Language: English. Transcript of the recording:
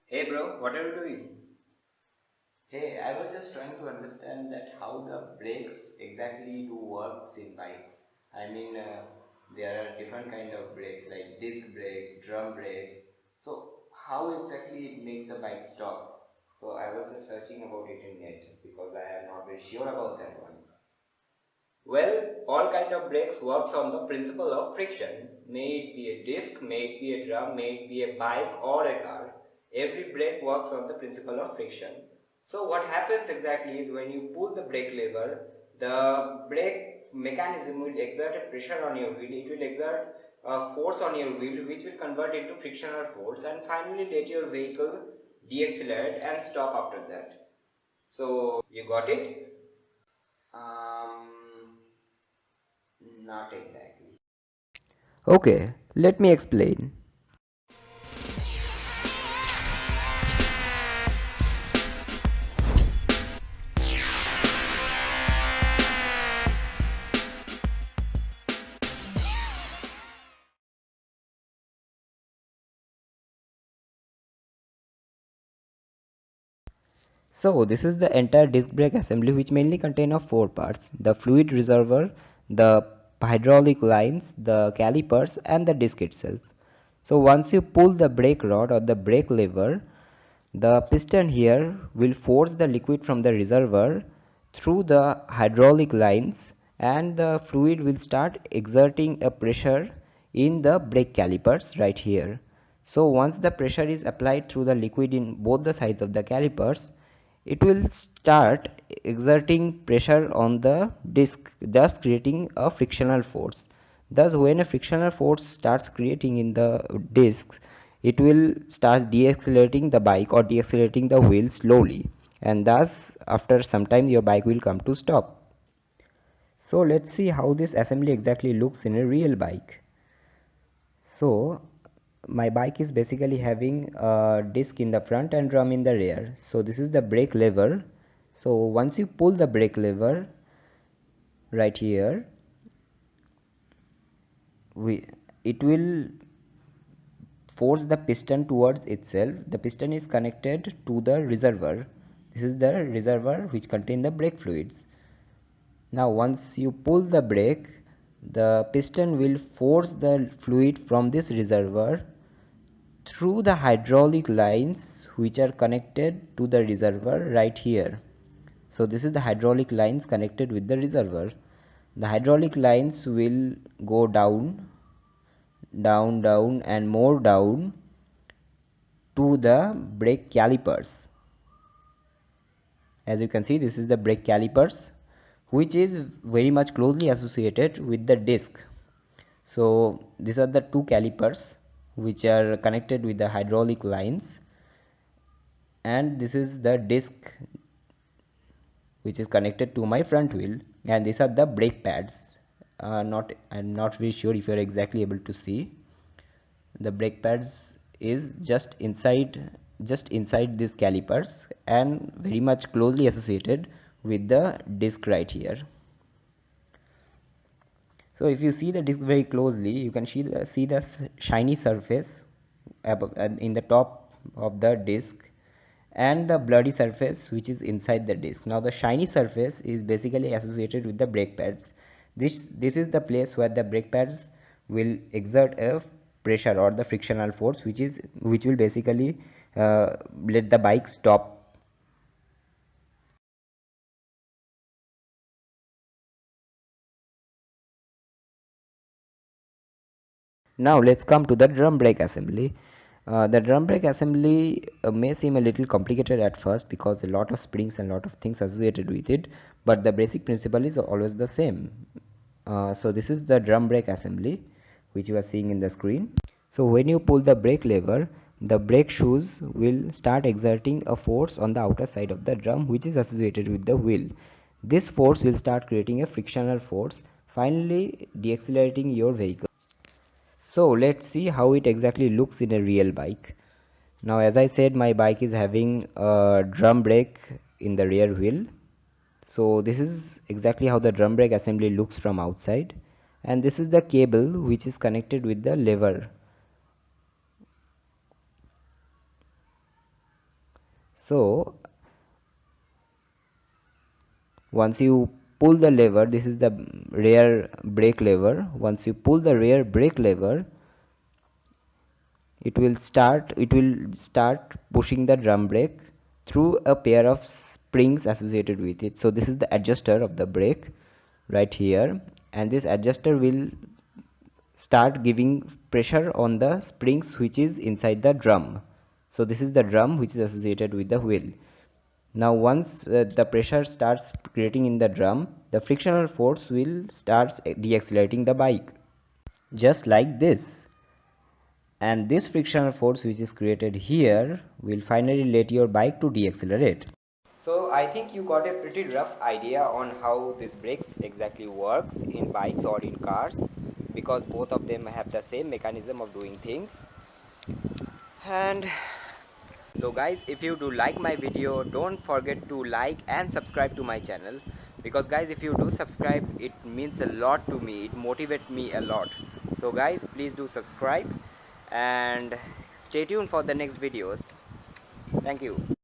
Hey bro, what are you doing? Hey, I was just trying to understand that how the brakes exactly do works in bikes. I mean, there are different kind of brakes like disc brakes, drum brakes. So how exactly it makes the bike stop? So I was just searching about it in net because I am not very sure about that one. Well, all kind of brakes works on the principle of friction. May it be a disc, may it be a drum, may it be a bike or a car. Every brake works on the principle of friction. So what happens exactly is when you pull the brake lever, the brake mechanism will exert a pressure on your wheel. It will exert a force on your wheel which will convert into frictional force and finally let your vehicle deaccelerate and stop after that. So you got it? Um, Not exactly. Okay, let me explain. So this is the entire disc brake assembly, which mainly contain of four parts: the fluid reservoir, the hydraulic lines, the calipers and the disc itself. So once you pull the brake rod or the brake lever, the piston here will force the liquid from the reservoir through the hydraulic lines, and the fluid will start exerting a pressure in the brake calipers right here. So once the pressure is applied through the liquid in both the sides of the calipers, it will start exerting pressure on the disc, thus creating a frictional force. Thus when a frictional force starts creating in the discs, it will start deaccelerating the bike or deaccelerating the wheel slowly, and thus after some time your bike will come to stop. So let's see how this assembly exactly looks in a real bike. So my bike is basically having a disc in the front and drum in the rear. So this is the brake lever. So once you pull the brake lever right here, we it will force the piston towards itself. The piston is connected to the reservoir. This is the reservoir which contain the brake fluids. Now once you pull the brake, the piston will force the fluid from this reservoir through the hydraulic lines which are connected to the reservoir right here. So this is the hydraulic lines connected with the reservoir. The hydraulic lines will go down, down, down and more down to the brake calipers. As you can see, this is the brake calipers, which is very much closely associated with the disc. So these are the two calipers which are connected with the hydraulic lines, and this is the disc which is connected to my front wheel, and these are the brake pads. Not I'm not very sure if you are exactly able to see. The brake pads is just inside these calipers and very much closely associated with the disc right here. So if you see the disc very closely, you can see the shiny surface above, in the top of the disc, and the bloody surface which is inside the disc. Now the shiny surface is basically associated with the brake pads. This is the place where the brake pads will exert a pressure or the frictional force, which will basically let the bike stop. Now let's come to the drum brake assembly. The drum brake assembly may seem a little complicated at first because a lot of springs and lot of things associated with it, but the basic principle is always the same. So this is the drum brake assembly which you are seeing in the screen. So when you pull the brake lever, the brake shoes will start exerting a force on the outer side of the drum which is associated with the wheel. This force will start creating a frictional force, finally deaccelerating your vehicle. So let's see how it exactly looks in a real bike. Now as I said, my bike is having a drum brake in the rear wheel. So this is exactly how the drum brake assembly looks from outside, and this is the cable which is connected with the lever. So once you pull the lever, this is the rear brake lever. Once you pull the rear brake lever, it will start pushing the drum brake through a pair of springs associated with it. So this is the adjuster of the brake right here, and this adjuster will start giving pressure on the springs which is inside the drum. So this is the drum which is associated with the wheel. Now once the pressure starts creating in the drum, the frictional force will start deaccelerating the bike, just like this. And this frictional force which is created here will finally let your bike to deaccelerate. So I think you got a pretty rough idea on how this brakes exactly works in bikes or in cars, because both of them have the same mechanism of doing things. And so guys, if you do like my video, don't forget to like and subscribe to my channel, because guys, if you do subscribe, it means a lot to me, it motivates me a lot. So guys, please do subscribe and stay tuned for the next videos. Thank you.